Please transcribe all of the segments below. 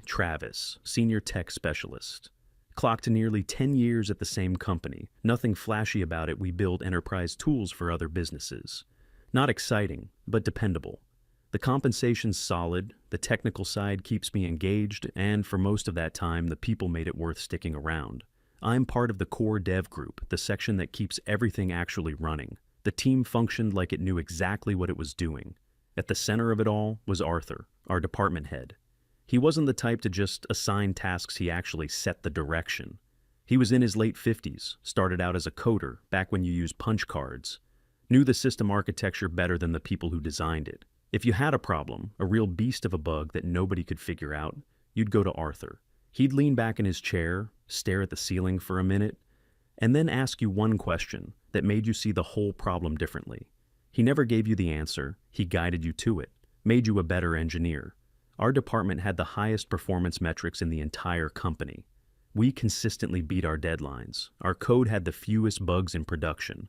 Travis, senior tech specialist. Clocked nearly 10 years at the same company. Nothing flashy about it. We build enterprise tools for other businesses. Not exciting, but dependable. The compensation's solid, the technical side keeps me engaged, and for most of that time, the people made it worth sticking around. I'm part of the core dev group, the section that keeps everything actually running. The team functioned like it knew exactly what it was doing. At the center of it all was Arthur, our department head. He wasn't the type to just assign tasks, he actually set the direction. He was in his late 50s, started out as a coder, back when you used punch cards. Knew the system architecture better than the people who designed it. If you had a problem, a real beast of a bug that nobody could figure out, you'd go to Arthur. He'd lean back in his chair, stare at the ceiling for a minute, and then ask you one question that made you see the whole problem differently. He never gave you the answer, he guided you to it, made you a better engineer. Our department had the highest performance metrics in the entire company. We consistently beat our deadlines. Our code had the fewest bugs in production,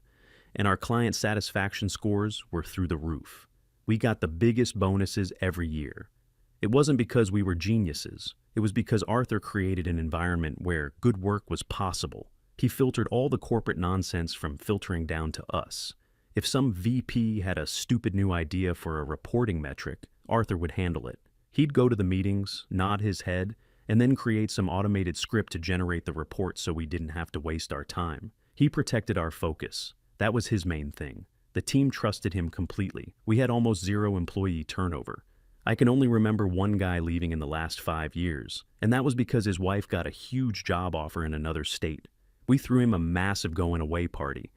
and our client satisfaction scores were through the roof. We got the biggest bonuses every year. It wasn't because we were geniuses. It was because Arthur created an environment where good work was possible. He filtered all the corporate nonsense from filtering down to us. If some VP had a stupid new idea for a reporting metric, Arthur would handle it. He'd go to the meetings, nod his head, and then create some automated script to generate the report so we didn't have to waste our time. He protected our focus. That was his main thing. The team trusted him completely. We had almost zero employee turnover. I can only remember one guy leaving in the last 5 years, and that was because his wife got a huge job offer in another state. We threw him a massive going-away party.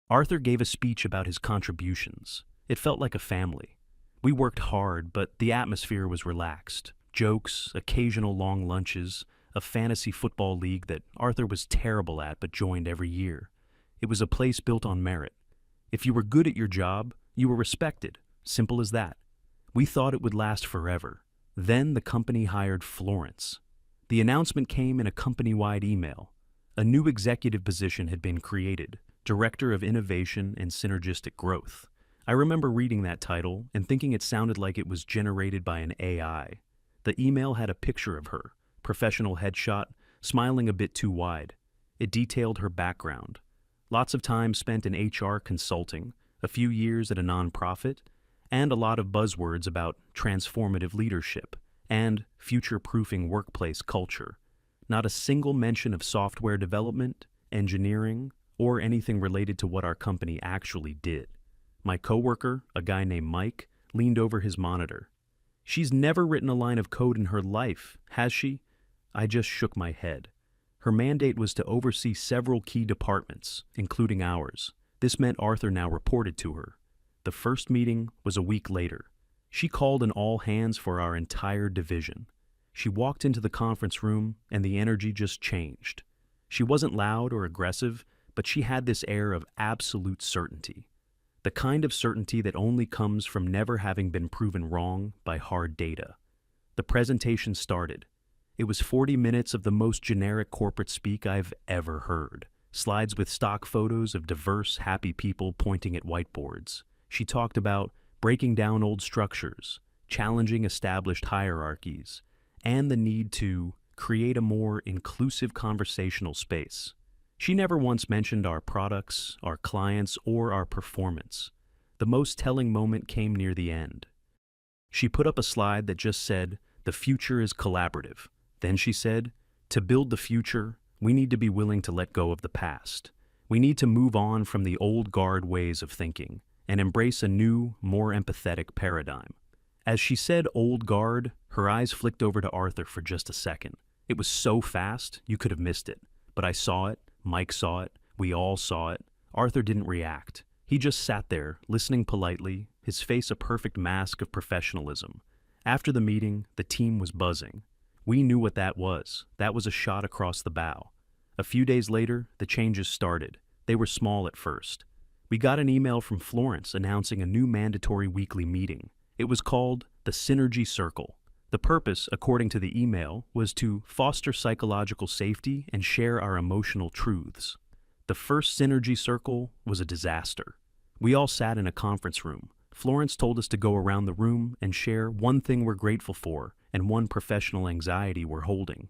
Arthur gave a speech about his contributions. It felt like a family. We worked hard, but the atmosphere was relaxed. Jokes, occasional long lunches, a fantasy football league that Arthur was terrible at but joined every year. It was a place built on merit. If you were good at your job, you were respected. Simple as that. We thought it would last forever. Then the company hired Florence. The announcement came in a company-wide email. A new executive position had been created, Director of Innovation and Synergistic Growth. I remember reading that title and thinking it sounded like it was generated by an AI. The email had a picture of her, professional headshot, smiling a bit too wide. It detailed her background. Lots of time spent in HR consulting, a few years at a nonprofit, and a lot of buzzwords about transformative leadership and future-proofing workplace culture. Not a single mention of software development, engineering, or anything related to what our company actually did. My coworker, a guy named Mike, leaned over his monitor. "She's never written a line of code in her life, has she?" I just shook my head. Her mandate was to oversee several key departments, including ours. This meant Arthur now reported to her. The first meeting was a week later. She called an all-hands for our entire division. She walked into the conference room, and the energy just changed. She wasn't loud or aggressive, but she had this air of absolute certainty. The kind of certainty that only comes from never having been proven wrong by hard data. The presentation started. It was 40 minutes of the most generic corporate speak I've ever heard. Slides with stock photos of diverse, happy people pointing at whiteboards. She talked about breaking down old structures, challenging established hierarchies, and the need to create a more inclusive conversational space. She never once mentioned our products, our clients, or our performance. The most telling moment came near the end. She put up a slide that just said, "The future is collaborative." Then she said, "To build the future, we need to be willing to let go of the past. We need to move on from the old guard ways of thinking and embrace a new, more empathetic paradigm." As she said old guard, her eyes flicked over to Arthur for just a second. It was so fast, you could have missed it. But I saw it, Mike saw it, we all saw it. Arthur didn't react. He just sat there, listening politely, his face a perfect mask of professionalism. After the meeting, the team was buzzing. We knew what that was. That was a shot across the bow. A few days later, the changes started. They were small at first. We got an email from Florence announcing a new mandatory weekly meeting. It was called the Synergy Circle. The purpose, according to the email, was to foster psychological safety and share our emotional truths. The first Synergy Circle was a disaster. We all sat in a conference room. Florence told us to go around the room and share one thing we're grateful for and one professional anxiety we're holding.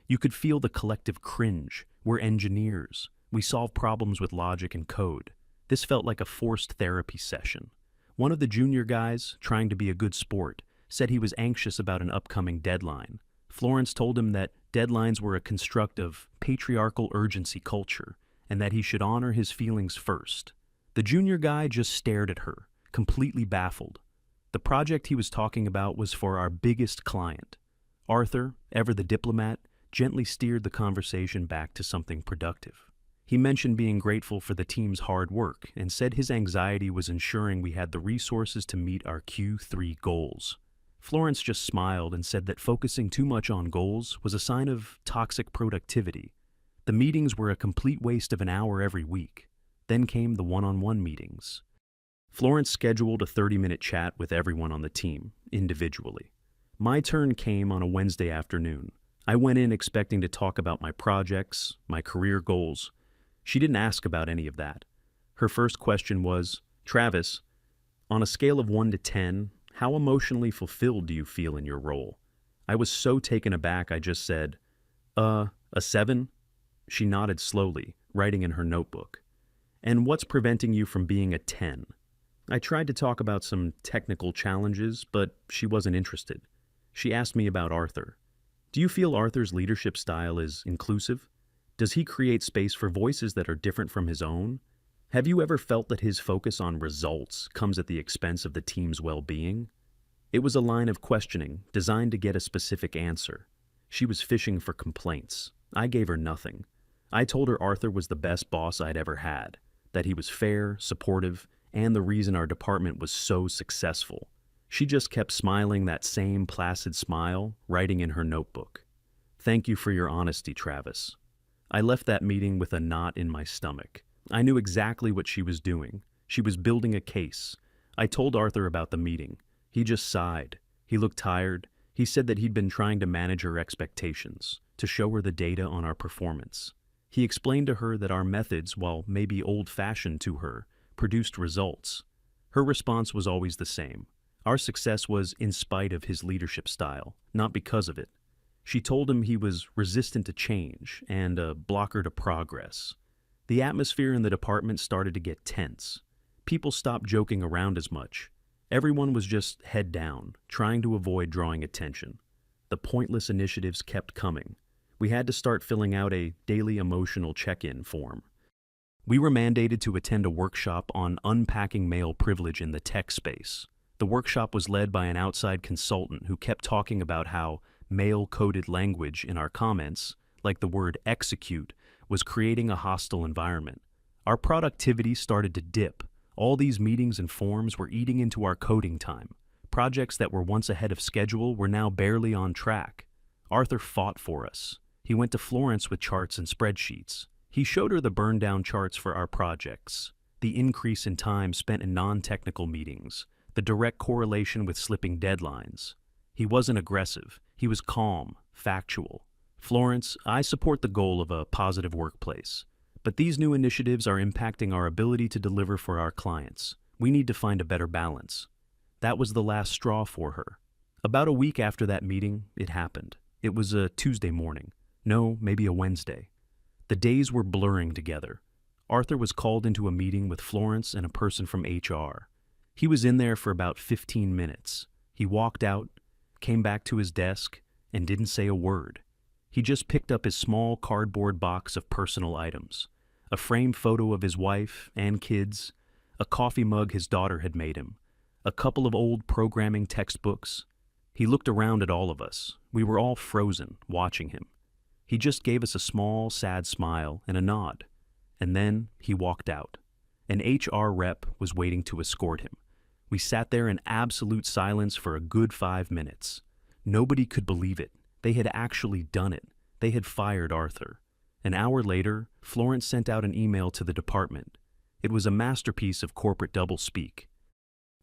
You could feel the collective cringe. We're engineers. We solve problems with logic and code. This felt like a forced therapy session. One of the junior guys, trying to be a good sport, said he was anxious about an upcoming deadline. Florence told him that deadlines were a construct of patriarchal urgency culture, and that he should honor his feelings first. The junior guy just stared at her, completely baffled. The project he was talking about was for our biggest client. Arthur, ever the diplomat, gently steered the conversation back to something productive. He mentioned being grateful for the team's hard work and said his anxiety was ensuring we had the resources to meet our Q3 goals. Florence just smiled and said that focusing too much on goals was a sign of toxic productivity. The meetings were a complete waste of an hour every week. Then came the one-on-one meetings. Florence scheduled a 30-minute chat with everyone on the team, individually. My turn came on a Wednesday afternoon. I went in expecting to talk about my projects, my career goals. She didn't ask about any of that. Her first question was, "Travis, on a scale of 1 to 10, how emotionally fulfilled do you feel in your role?" I was so taken aback I just said, a 7? She nodded slowly, writing in her notebook. "And what's preventing you from being a 10? I tried to talk about some technical challenges, but she wasn't interested. She asked me about Arthur. "Do you feel Arthur's leadership style is inclusive? Does he create space for voices that are different from his own? Have you ever felt that his focus on results comes at the expense of the team's well-being?" It was a line of questioning designed to get a specific answer. She was fishing for complaints. I gave her nothing. I told her Arthur was the best boss I'd ever had, that he was fair, supportive, and the reason our department was so successful. She just kept smiling that same placid smile, writing in her notebook. "Thank you for your honesty, Travis." I left that meeting with a knot in my stomach. I knew exactly what she was doing. She was building a case. I told Arthur about the meeting. He just sighed. He looked tired. He said that he'd been trying to manage her expectations, to show her the data on our performance. He explained to her that our methods, while maybe old-fashioned to her, produced results. Her response was always the same. Our success was in spite of his leadership style, not because of it. She told him he was resistant to change and a blocker to progress. The atmosphere in the department started to get tense. People stopped joking around as much. Everyone was just head down, trying to avoid drawing attention. The pointless initiatives kept coming. We had to start filling out a daily emotional check-in form. We were mandated to attend a workshop on unpacking male privilege in the tech space. The workshop was led by an outside consultant who kept talking about how male-coded language in our comments, like the word execute, was creating a hostile environment. Our productivity started to dip. All these meetings and forms were eating into our coding time. Projects that were once ahead of schedule were now barely on track. Arthur fought for us. He went to Florence with charts and spreadsheets. He showed her the burn-down charts for our projects, the increase in time spent in non-technical meetings, the direct correlation with slipping deadlines. He wasn't aggressive. He was calm, factual. "Florence, I support the goal of a positive workplace, but these new initiatives are impacting our ability to deliver for our clients. We need to find a better balance." That was the last straw for her. About a week after that meeting, it happened. It was a Tuesday morning. No, maybe a Wednesday. The days were blurring together. Arthur was called into a meeting with Florence and a person from HR. He was in there for about 15 minutes. He walked out, came back to his desk, and didn't say a word. He just picked up his small cardboard box of personal items, a framed photo of his wife and kids, a coffee mug his daughter had made him, a couple of old programming textbooks. He looked around at all of us. We were all frozen, watching him. He just gave us a small, sad smile and a nod. And then he walked out. An HR rep was waiting to escort him. We sat there in absolute silence for a good 5 minutes. Nobody could believe it. They had actually done it. They had fired Arthur. An hour later, Florence sent out an email to the department. It was a masterpiece of corporate doublespeak.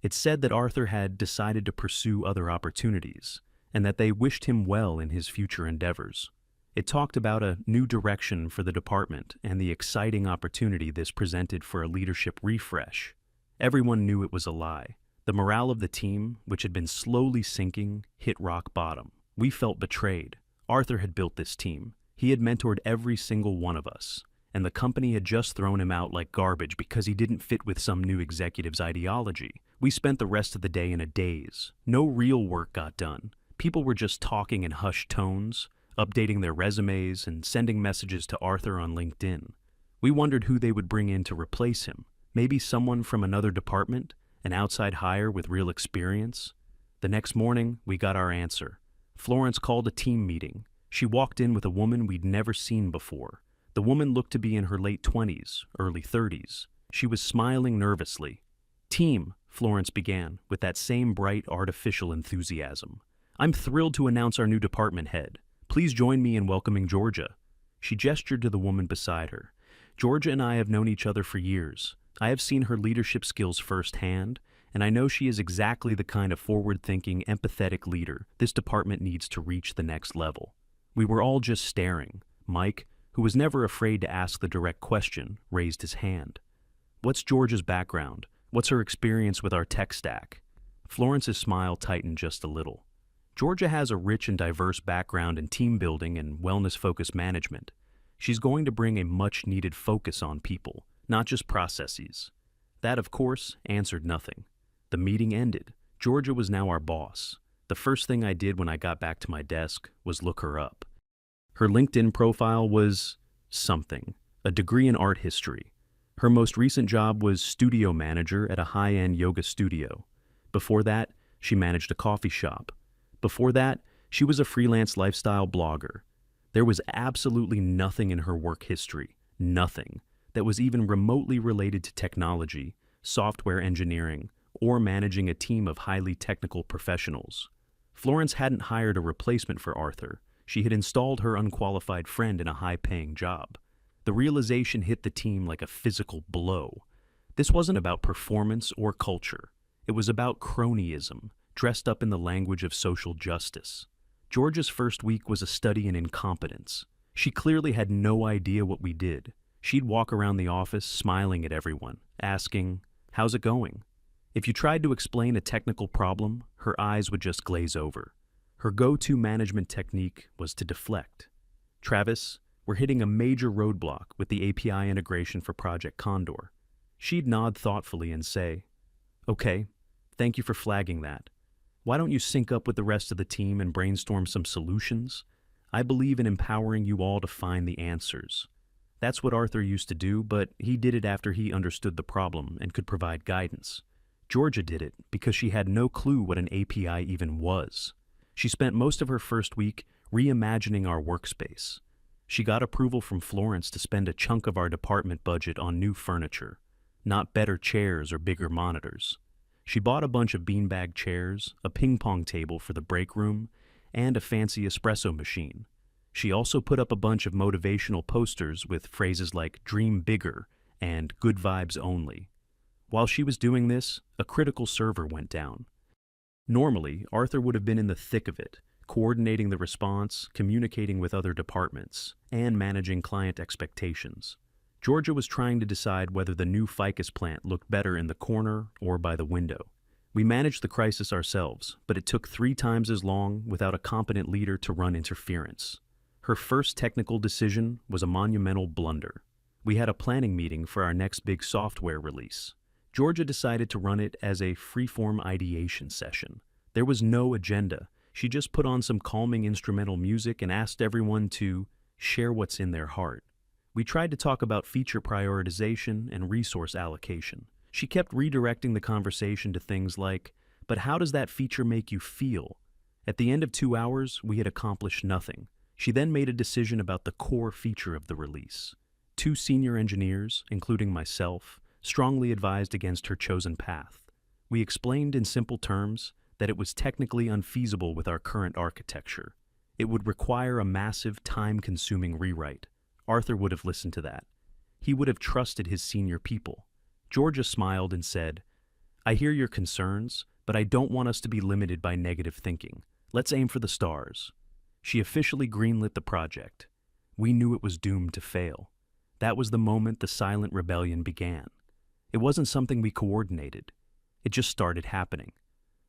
It said that Arthur had decided to pursue other opportunities, and that they wished him well in his future endeavors. It talked about a new direction for the department and the exciting opportunity this presented for a leadership refresh. Everyone knew it was a lie. The morale of the team, which had been slowly sinking, hit rock bottom. We felt betrayed. Arthur had built this team. He had mentored every single one of us, and the company had just thrown him out like garbage because he didn't fit with some new executive's ideology. We spent the rest of the day in a daze. No real work got done. People were just talking in hushed tones, updating their resumes and sending messages to Arthur on LinkedIn. We wondered who they would bring in to replace him. Maybe someone from another department, an outside hire with real experience. The next morning, we got our answer. Florence called a team meeting. She walked in with a woman we'd never seen before. The woman looked to be in her late 20s, early 30s. She was smiling nervously. "Team," Florence began, with that same bright, artificial enthusiasm. "I'm thrilled to announce our new department head. Please join me in welcoming Georgia." She gestured to the woman beside her. "Georgia and I have known each other for years. I have seen her leadership skills firsthand, and I know she is exactly the kind of forward-thinking, empathetic leader this department needs to reach the next level." We were all just staring. Mike, who was never afraid to ask the direct question, raised his hand. "What's Georgia's background? What's her experience with our tech stack?" Florence's smile tightened just a little. "Georgia has a rich and diverse background in team building and wellness-focused management. She's going to bring a much-needed focus on people, not just processes." That, of course, answered nothing. The meeting ended. Georgia was now our boss. The first thing I did when I got back to my desk was look her up. Her LinkedIn profile was something, a degree in art history. Her most recent job was studio manager at a high-end yoga studio. Before that, she managed a coffee shop. Before that, she was a freelance lifestyle blogger. There was absolutely nothing in her work history, nothing, that was even remotely related to technology, software engineering, or managing a team of highly technical professionals. Florence hadn't hired a replacement for Arthur. She had installed her unqualified friend in a high-paying job. The realization hit the team like a physical blow. This wasn't about performance or culture. It was about cronyism, dressed up in the language of social justice. Georgia's first week was a study in incompetence. She clearly had no idea what we did. She'd walk around the office smiling at everyone, asking, "How's it going?" If you tried to explain a technical problem, her eyes would just glaze over. Her go-to management technique was to deflect. "Travis, we're hitting a major roadblock with the API integration for Project Condor." She'd nod thoughtfully and say, "Okay, thank you for flagging that. Why don't you sync up with the rest of the team and brainstorm some solutions? I believe in empowering you all to find the answers." That's what Arthur used to do, but he did it after he understood the problem and could provide guidance. Georgia did it because she had no clue what an API even was. She spent most of her first week reimagining our workspace. She got approval from Florence to spend a chunk of our department budget on new furniture, not better chairs or bigger monitors. She bought a bunch of beanbag chairs, a ping-pong table for the break room, and a fancy espresso machine. She also put up a bunch of motivational posters with phrases like "dream bigger" and "good vibes only." While she was doing this, a critical server went down. Normally, Arthur would have been in the thick of it, coordinating the response, communicating with other departments, and managing client expectations. Georgia was trying to decide whether the new ficus plant looked better in the corner or by the window. We managed the crisis ourselves, but it took 3 times as long without a competent leader to run interference. Her first technical decision was a monumental blunder. We had a planning meeting for our next big software release. Georgia decided to run it as a free-form ideation session. There was no agenda. She just put on some calming instrumental music and asked everyone to share what's in their heart. We tried to talk about feature prioritization and resource allocation. She kept redirecting the conversation to things like, "But how does that feature make you feel?" At the end of 2 hours, we had accomplished nothing. She then made a decision about the core feature of the release. 2 senior engineers, including myself, strongly advised against her chosen path. We explained in simple terms that it was technically unfeasible with our current architecture. It would require a massive, time-consuming rewrite. Arthur would have listened to that. He would have trusted his senior people. Georgia smiled and said, "I hear your concerns, but I don't want us to be limited by negative thinking. Let's aim for the stars." She officially greenlit the project. We knew it was doomed to fail. That was the moment the silent rebellion began. It wasn't something we coordinated. It just started happening.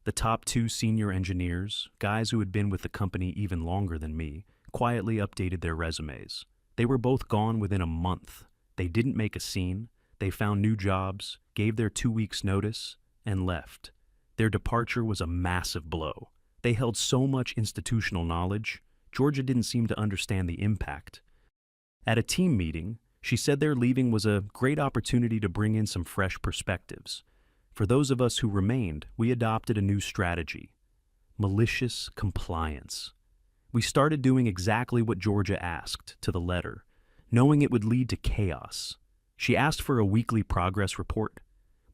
The top two senior engineers, guys who had been with the company even longer than me, quietly updated their resumes. They were both gone within a month. They didn't make a scene. They found new jobs, gave their 2 weeks' notice, and left. Their departure was a massive blow. They held so much institutional knowledge, Georgia didn't seem to understand the impact. At a team meeting, she said their leaving was a great opportunity to bring in some fresh perspectives. For those of us who remained, we adopted a new strategy: malicious compliance. We started doing exactly what Georgia asked, to the letter, knowing it would lead to chaos. She asked for a weekly progress report.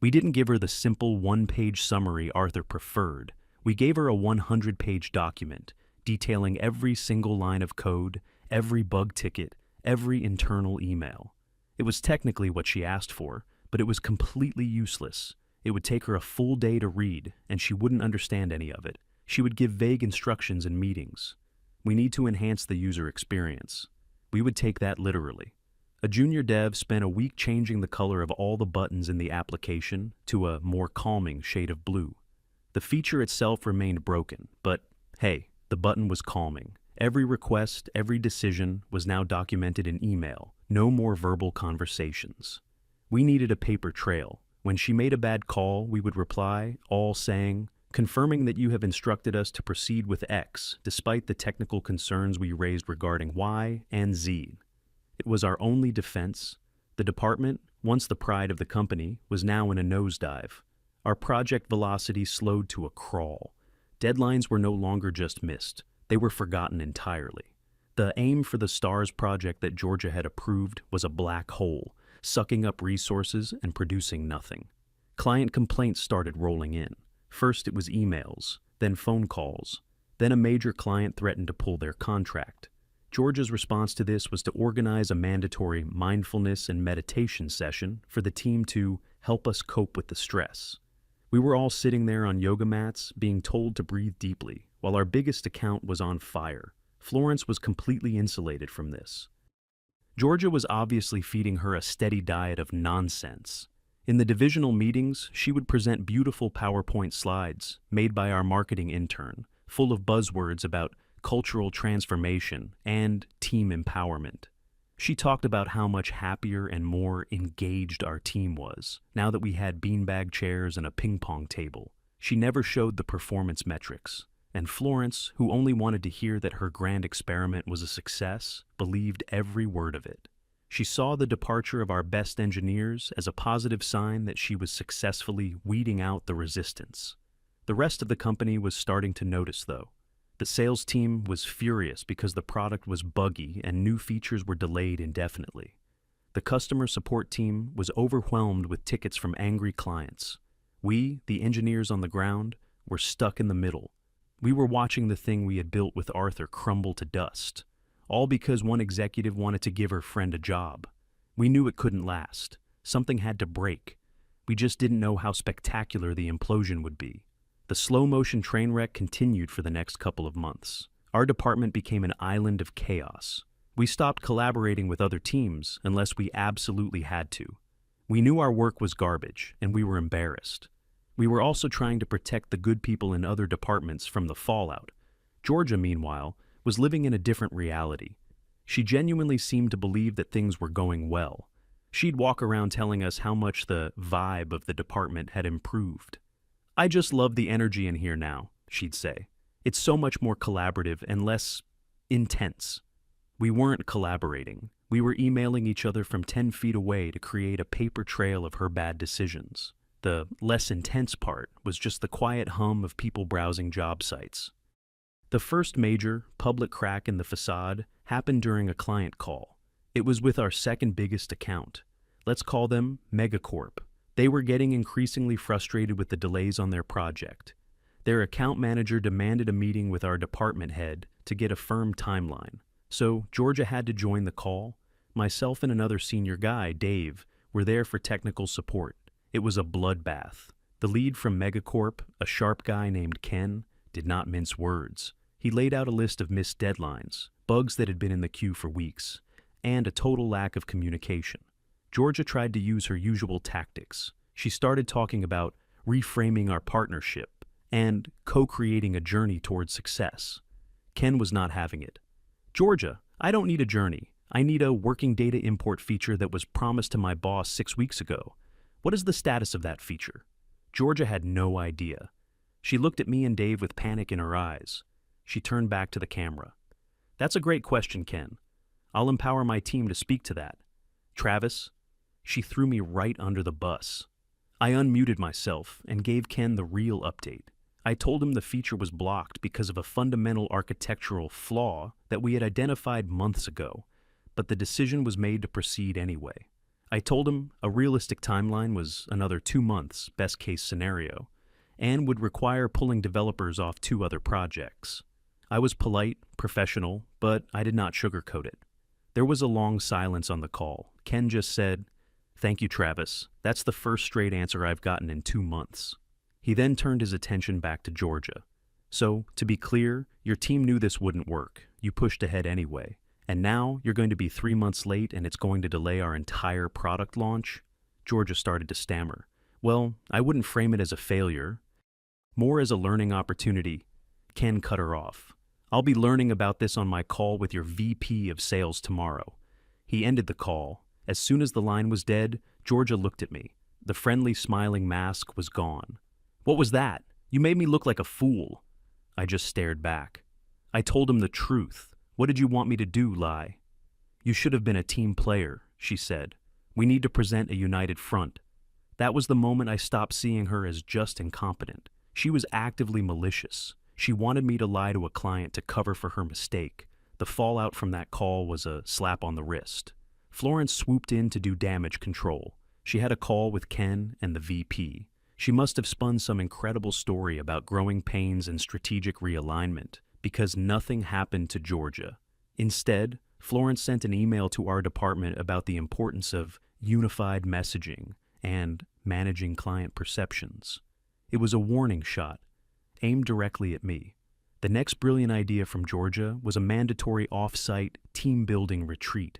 We didn't give her the simple one-page summary Arthur preferred. We gave her a 100-page document detailing every single line of code, every bug ticket, every internal email. It was technically what she asked for, but it was completely useless. It would take her a full day to read, and she wouldn't understand any of it. She would give vague instructions in meetings. We need to enhance the user experience. We would take that literally. A junior dev spent a week changing the color of all the buttons in the application to a more calming shade of blue. The feature itself remained broken, but hey, the button was calming. Every request, every decision was now documented in email. No more verbal conversations. We needed a paper trail. When she made a bad call, we would reply, all saying, confirming that you have instructed us to proceed with X, despite the technical concerns we raised regarding Y and Z. It was our only defense. The department, once the pride of the company, was now in a nosedive. Our project velocity slowed to a crawl. Deadlines were no longer just missed. They were forgotten entirely. The aim for the STARS project that Georgia had approved was a black hole, sucking up resources and producing nothing. Client complaints started rolling in. First it was emails, then phone calls. Then a major client threatened to pull their contract. Georgia's response to this was to organize a mandatory mindfulness and meditation session for the team to help us cope with the stress. We were all sitting there on yoga mats, being told to breathe deeply, while our biggest account was on fire. Florence was completely insulated from this. Georgia was obviously feeding her a steady diet of nonsense. In the divisional meetings, she would present beautiful PowerPoint slides made by our marketing intern, full of buzzwords about cultural transformation and team empowerment. She talked about how much happier and more engaged our team was, now that we had beanbag chairs and a ping pong table. She never showed the performance metrics, and Florence, who only wanted to hear that her grand experiment was a success, believed every word of it. She saw the departure of our best engineers as a positive sign that she was successfully weeding out the resistance. The rest of the company was starting to notice, though. The sales team was furious because the product was buggy and new features were delayed indefinitely. The customer support team was overwhelmed with tickets from angry clients. We, the engineers on the ground, were stuck in the middle. We were watching the thing we had built with Arthur crumble to dust, all because one executive wanted to give her friend a job. We knew it couldn't last. Something had to break. We just didn't know how spectacular the implosion would be. The slow-motion train wreck continued for the next couple of months. Our department became an island of chaos. We stopped collaborating with other teams unless we absolutely had to. We knew our work was garbage, and we were embarrassed. We were also trying to protect the good people in other departments from the fallout. Georgia, meanwhile, was living in a different reality. She genuinely seemed to believe that things were going well. She'd walk around telling us how much the vibe of the department had improved. "I just love the energy in here now," she'd say. "It's so much more collaborative and less intense." We weren't collaborating. We were emailing each other from 10 feet away to create a paper trail of her bad decisions. The less intense part was just the quiet hum of people browsing job sites. The first major, public crack in the facade happened during a client call. It was with our second biggest account. Let's call them Megacorp. They were getting increasingly frustrated with the delays on their project. Their account manager demanded a meeting with our department head to get a firm timeline. So Georgia had to join the call. Myself and another senior guy, Dave, were there for technical support. It was a bloodbath. The lead from Megacorp, a sharp guy named Ken, did not mince words. He laid out a list of missed deadlines, bugs that had been in the queue for weeks, and a total lack of communication. Georgia tried to use her usual tactics. She started talking about reframing our partnership, and co-creating a journey towards success. Ken was not having it. Georgia, I don't need a journey. I need a working data import feature that was promised to my boss 6 weeks ago. What is the status of that feature? Georgia had no idea. She looked at me and Dave with panic in her eyes. She turned back to the camera. That's a great question, Ken. I'll empower my team to speak to that. Travis, she threw me right under the bus. I unmuted myself and gave Ken the real update. I told him the feature was blocked because of a fundamental architectural flaw that we had identified months ago, but the decision was made to proceed anyway. I told him a realistic timeline was another 2 months, best case scenario, and would require pulling developers off 2 other projects. I was polite, professional, but I did not sugarcoat it. There was a long silence on the call. Ken just said, "Thank you, Travis. That's the first straight answer I've gotten in 2 months." He then turned his attention back to Georgia. "So, to be clear, your team knew this wouldn't work. You pushed ahead anyway. And now you're going to be 3 months late and it's going to delay our entire product launch?" Georgia started to stammer. "Well, I wouldn't frame it as a failure. More as a learning opportunity." Ken cut her off. "I'll be learning about this on my call with your VP of sales tomorrow." He ended the call. As soon as the line was dead, Georgia looked at me. The friendly, smiling mask was gone. "What was that? You made me look like a fool." I just stared back. I told him the truth. "What did you want me to do, Lai?" "You should have been a team player," she said. "We need to present a united front." That was the moment I stopped seeing her as just incompetent. She was actively malicious. She wanted me to lie to a client to cover for her mistake. The fallout from that call was a slap on the wrist. Florence swooped in to do damage control. She had a call with Ken and the VP. She must have spun some incredible story about growing pains and strategic realignment, because nothing happened to Georgia. Instead, Florence sent an email to our department about the importance of unified messaging and managing client perceptions. It was a warning shot, aimed directly at me. The next brilliant idea from Georgia was a mandatory off-site team-building retreat.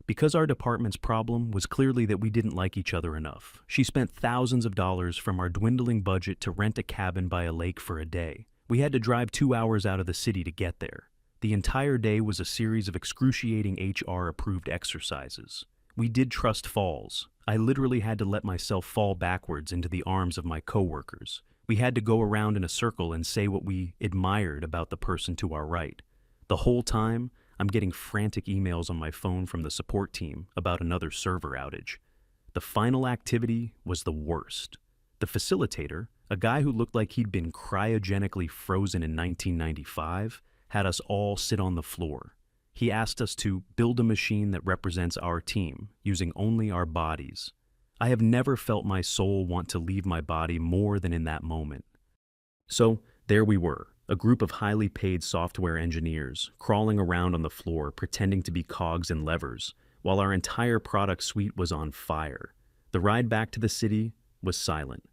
Because our department's problem was clearly that we didn't like each other enough, she spent thousands of dollars from our dwindling budget to rent a cabin by a lake for a day. We had to drive 2 hours out of the city to get there. The entire day was a series of excruciating HR-approved exercises. We did trust falls. I literally had to let myself fall backwards into the arms of my coworkers. We had to go around in a circle and say what we admired about the person to our right. The whole time, I'm getting frantic emails on my phone from the support team about another server outage. The final activity was the worst. The facilitator, a guy who looked like he'd been cryogenically frozen in 1995, had us all sit on the floor. He asked us to build a machine that represents our team, using only our bodies. I have never felt my soul want to leave my body more than in that moment. So, there we were, a group of highly paid software engineers, crawling around on the floor pretending to be cogs and levers, while our entire product suite was on fire. The ride back to the city was silent.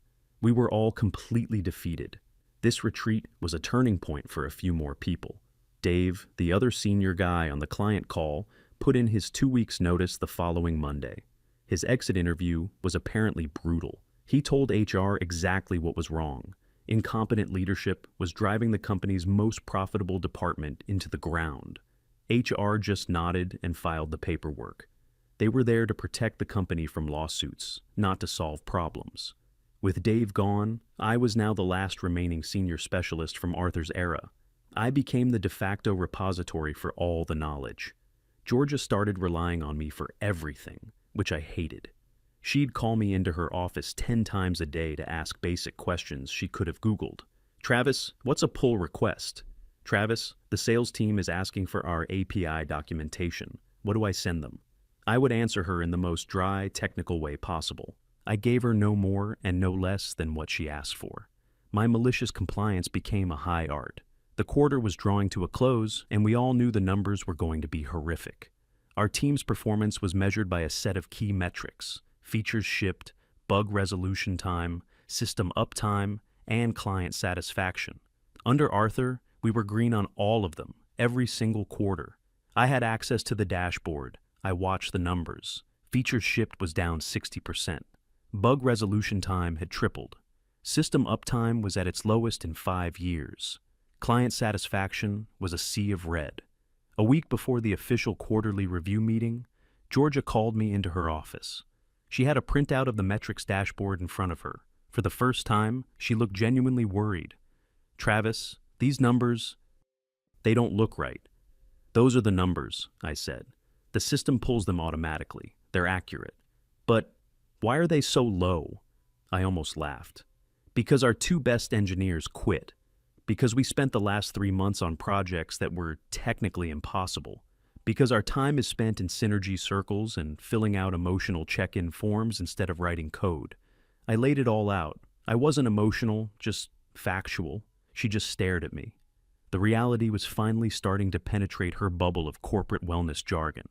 We were all completely defeated. This retreat was a turning point for a few more people. Dave, the other senior guy on the client call, put in his 2 weeks' notice the following Monday. His exit interview was apparently brutal. He told HR exactly what was wrong. Incompetent leadership was driving the company's most profitable department into the ground. HR just nodded and filed the paperwork. They were there to protect the company from lawsuits, not to solve problems. With Dave gone, I was now the last remaining senior specialist from Arthur's era. I became the de facto repository for all the knowledge. Georgia started relying on me for everything, which I hated. She'd call me into her office 10 times a day to ask basic questions she could have Googled. "Travis, what's a pull request?" "Travis, the sales team is asking for our API documentation. What do I send them?" I would answer her in the most dry, technical way possible. I gave her no more and no less than what she asked for. My malicious compliance became a high art. The quarter was drawing to a close, and we all knew the numbers were going to be horrific. Our team's performance was measured by a set of key metrics: features shipped, bug resolution time, system uptime, and client satisfaction. Under Arthur, we were green on all of them, every single quarter. I had access to the dashboard. I watched the numbers. Features shipped was down 60%. Bug resolution time had tripled. System uptime was at its lowest in 5 years. Client satisfaction was a sea of red. A week before the official quarterly review meeting, Georgia called me into her office. She had a printout of the metrics dashboard in front of her. For the first time, she looked genuinely worried. "Travis, these numbers, they don't look right." "Those are the numbers," I said. "The system pulls them automatically. They're accurate." "But why are they so low?" I almost laughed. "Because our 2 best engineers quit. Because we spent the last 3 months on projects that were technically impossible. Because our time is spent in synergy circles and filling out emotional check-in forms instead of writing code." I laid it all out. I wasn't emotional, just factual. She just stared at me. The reality was finally starting to penetrate her bubble of corporate wellness jargon.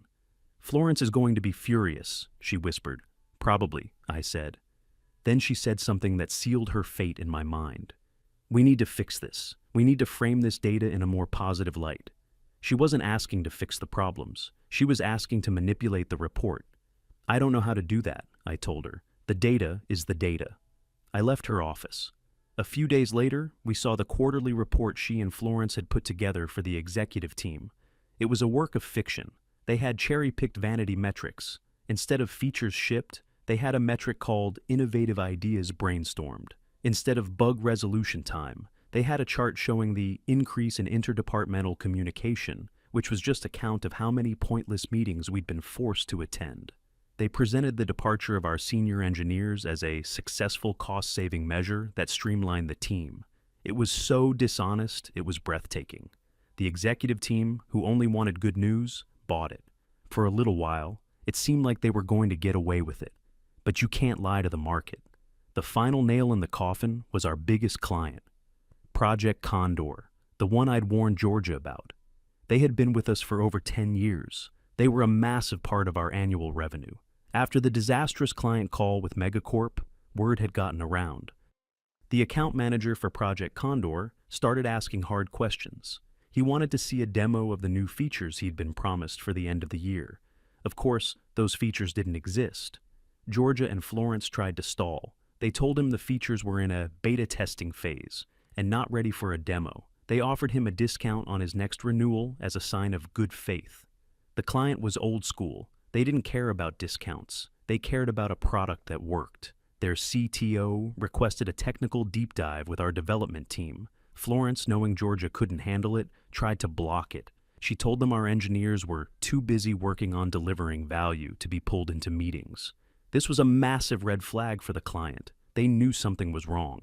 "Florence is going to be furious," she whispered. "Probably," I said. Then she said something that sealed her fate in my mind. "We need to fix this. We need to frame this data in a more positive light." She wasn't asking to fix the problems. She was asking to manipulate the report. "I don't know how to do that," I told her. "The data is the data." I left her office. A few days later, we saw the quarterly report she and Florence had put together for the executive team. It was a work of fiction. They had cherry-picked vanity metrics. Instead of features shipped, they had a metric called innovative ideas brainstormed. Instead of bug resolution time, they had a chart showing the increase in interdepartmental communication, which was just a count of how many pointless meetings we'd been forced to attend. They presented the departure of our senior engineers as a successful cost-saving measure that streamlined the team. It was so dishonest, it was breathtaking. The executive team, who only wanted good news, bought it. For a little while, it seemed like they were going to get away with it. But you can't lie to the market. The final nail in the coffin was our biggest client, Project Condor, the one I'd warned Georgia about. They had been with us for over 10 years. They were a massive part of our annual revenue. After the disastrous client call with Megacorp, word had gotten around. The account manager for Project Condor started asking hard questions. He wanted to see a demo of the new features he'd been promised for the end of the year. Of course, those features didn't exist. Georgia and Florence tried to stall. They told him the features were in a beta testing phase and not ready for a demo. They offered him a discount on his next renewal as a sign of good faith. The client was old school. They didn't care about discounts. They cared about a product that worked. Their CTO requested a technical deep dive with our development team. Florence, knowing Georgia couldn't handle it, tried to block it. She told them our engineers were too busy working on delivering value to be pulled into meetings. This was a massive red flag for the client. They knew something was wrong.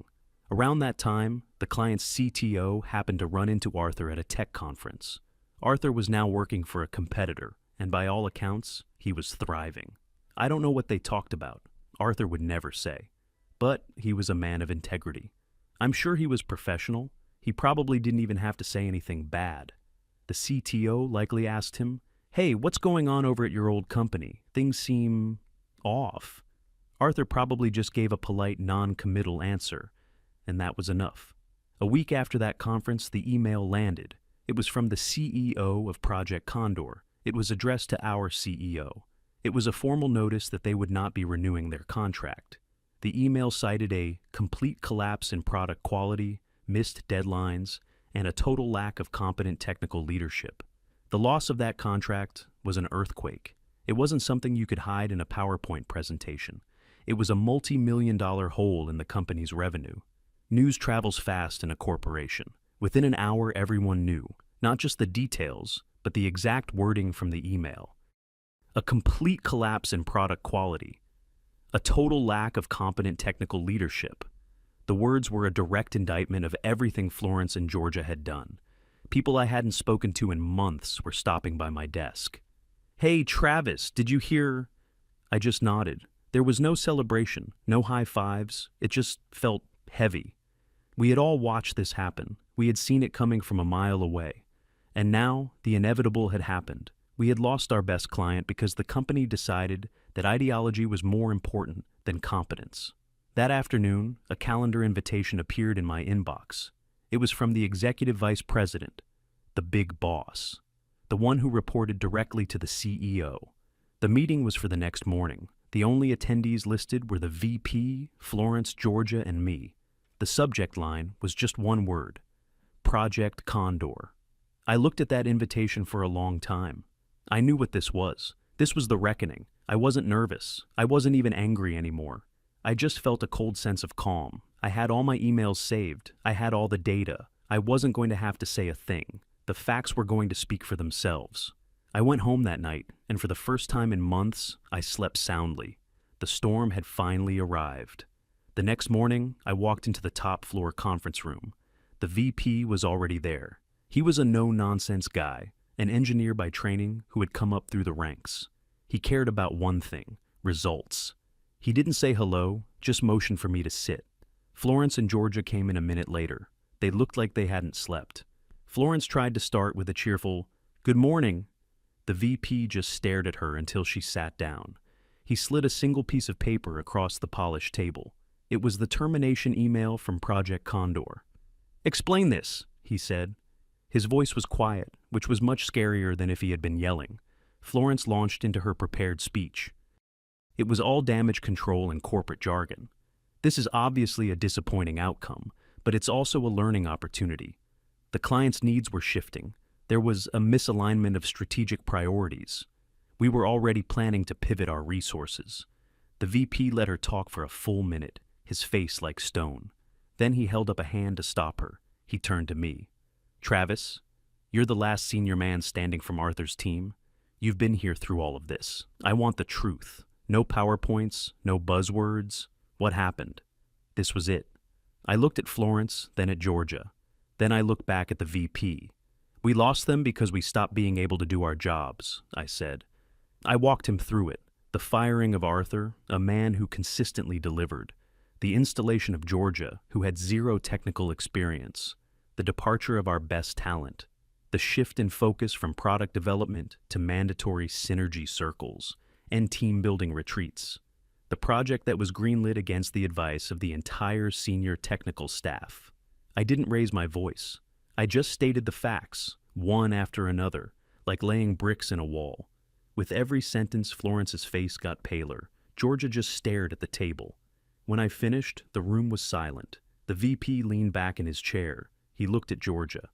Around that time, the client's CTO happened to run into Arthur at a tech conference. Arthur was now working for a competitor, and by all accounts, he was thriving. I don't know what they talked about. Arthur would never say. But he was a man of integrity. I'm sure he was professional. He probably didn't even have to say anything bad. The CTO likely asked him, "Hey, what's going on over at your old company? Things seem off." Arthur probably just gave a polite non-committal answer, and that was enough. A week after that conference, the email landed. It was from the CEO of Project Condor. It was addressed to our CEO. It was a formal notice that they would not be renewing their contract. The email cited a complete collapse in product quality, missed deadlines, and a total lack of competent technical leadership. The loss of that contract was an earthquake. It wasn't something you could hide in a PowerPoint presentation. It was a multi-million-dollar hole in the company's revenue. News travels fast in a corporation. Within an hour, everyone knew, not just the details, but the exact wording from the email. A complete collapse in product quality. A total lack of competent technical leadership. The words were a direct indictment of everything Florence and Georgia had done. People I hadn't spoken to in months were stopping by my desk. "Hey, Travis, did you hear?" I just nodded. There was no celebration, no high fives. It just felt heavy. We had all watched this happen. We had seen it coming from a mile away. And now, the inevitable had happened. We had lost our best client because the company decided that ideology was more important than competence. That afternoon, a calendar invitation appeared in my inbox. It was from the executive vice president, the big boss, the one who reported directly to the CEO. The meeting was for the next morning. The only attendees listed were the VP, Florence, Georgia, and me. The subject line was just one word: Project Condor. I looked at that invitation for a long time. I knew what this was. This was the reckoning. I wasn't nervous. I wasn't even angry anymore. I just felt a cold sense of calm. I had all my emails saved. I had all the data. I wasn't going to have to say a thing. The facts were going to speak for themselves. I went home that night, and for the first time in months, I slept soundly. The storm had finally arrived. The next morning, I walked into the top-floor conference room. The VP was already there. He was a no-nonsense guy, an engineer by training who had come up through the ranks. He cared about one thing: results. He didn't say hello, just motioned for me to sit. Florence and Georgia came in a minute later. They looked like they hadn't slept. Florence tried to start with a cheerful, "Good morning." The VP just stared at her until she sat down. He slid a single piece of paper across the polished table. It was the termination email from Project Condor. "Explain this," he said. His voice was quiet, which was much scarier than if he had been yelling. Florence launched into her prepared speech. It was all damage control and corporate jargon. This is obviously a disappointing outcome, but it's also a learning opportunity. The client's needs were shifting. There was a misalignment of strategic priorities. We were already planning to pivot our resources. The VP let her talk for a full minute, his face like stone. Then he held up a hand to stop her. He turned to me. "Travis, you're the last senior man standing from Arthur's team. You've been here through all of this. I want the truth. No PowerPoints, no buzzwords. What happened?" This was it. I looked at Florence, then at Georgia. Then I looked back at the VP. "We lost them because we stopped being able to do our jobs," I said. I walked him through it. The firing of Arthur, a man who consistently delivered. The installation of Georgia, who had zero technical experience. The departure of our best talent. The shift in focus from product development to mandatory synergy circles and team-building retreats. The project that was greenlit against the advice of the entire senior technical staff. I didn't raise my voice. I just stated the facts, one after another, like laying bricks in a wall. With every sentence, Florence's face got paler. Georgia just stared at the table. When I finished, the room was silent. The VP leaned back in his chair. He looked at Georgia.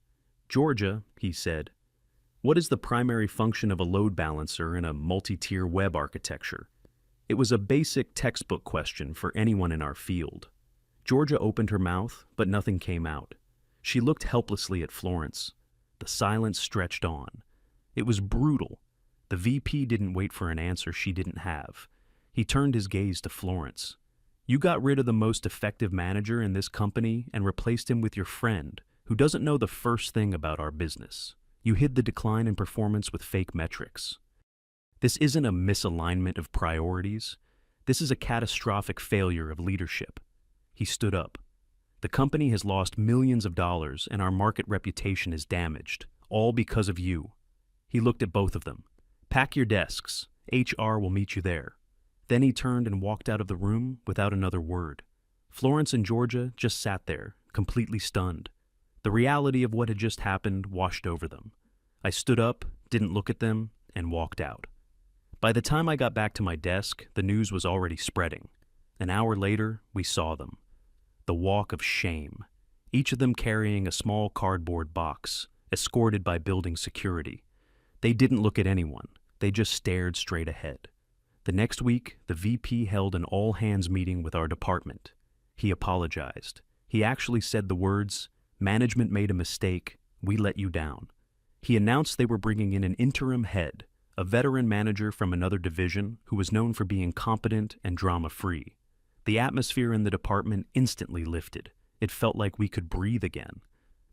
"Georgia," he said, "what is the primary function of a load balancer in a multi-tier web architecture?" It was a basic textbook question for anyone in our field. Georgia opened her mouth, but nothing came out. She looked helplessly at Florence. The silence stretched on. It was brutal. The VP didn't wait for an answer she didn't have. He turned his gaze to Florence. "You got rid of the most effective manager in this company and replaced him with your friend, who doesn't know the first thing about our business. You hid the decline in performance with fake metrics. This isn't a misalignment of priorities. This is a catastrophic failure of leadership." He stood up. "The company has lost millions of dollars and our market reputation is damaged, all because of you." He looked at both of them. "Pack your desks. HR will meet you there." Then he turned and walked out of the room without another word. Florence and Georgia just sat there, completely stunned. The reality of what had just happened washed over them. I stood up, didn't look at them, and walked out. By the time I got back to my desk, the news was already spreading. An hour later, we saw them. The walk of shame. Each of them carrying a small cardboard box, escorted by building security. They didn't look at anyone. They just stared straight ahead. The next week, the VP held an all-hands meeting with our department. He apologized. He actually said the words, "Management made a mistake. We let you down." He announced they were bringing in an interim head, a veteran manager from another division who was known for being competent and drama-free. The atmosphere in the department instantly lifted. It felt like we could breathe again.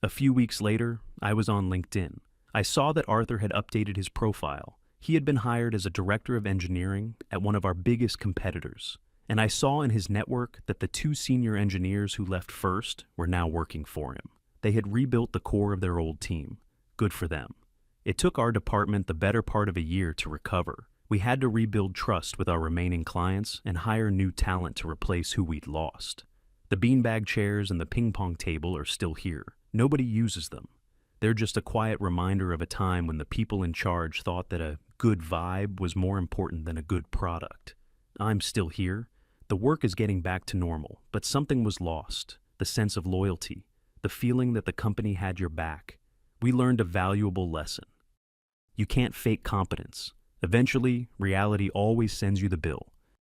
A few weeks later, I was on LinkedIn. I saw that Arthur had updated his profile. He had been hired as a director of engineering at one of our biggest competitors. And I saw in his network that the 2 senior engineers who left first were now working for him. They had rebuilt the core of their old team. Good for them. It took our department the better part of a year to recover. We had to rebuild trust with our remaining clients and hire new talent to replace who we'd lost. The beanbag chairs and the ping pong table are still here. Nobody uses them. They're just a quiet reminder of a time when the people in charge thought that a good vibe was more important than a good product. I'm still here. The work is getting back to normal, but something was lost. the sense of loyalty, the feeling that the company had your back. We learned a valuable lesson. You can't fake competence. Eventually, reality always sends you the bill.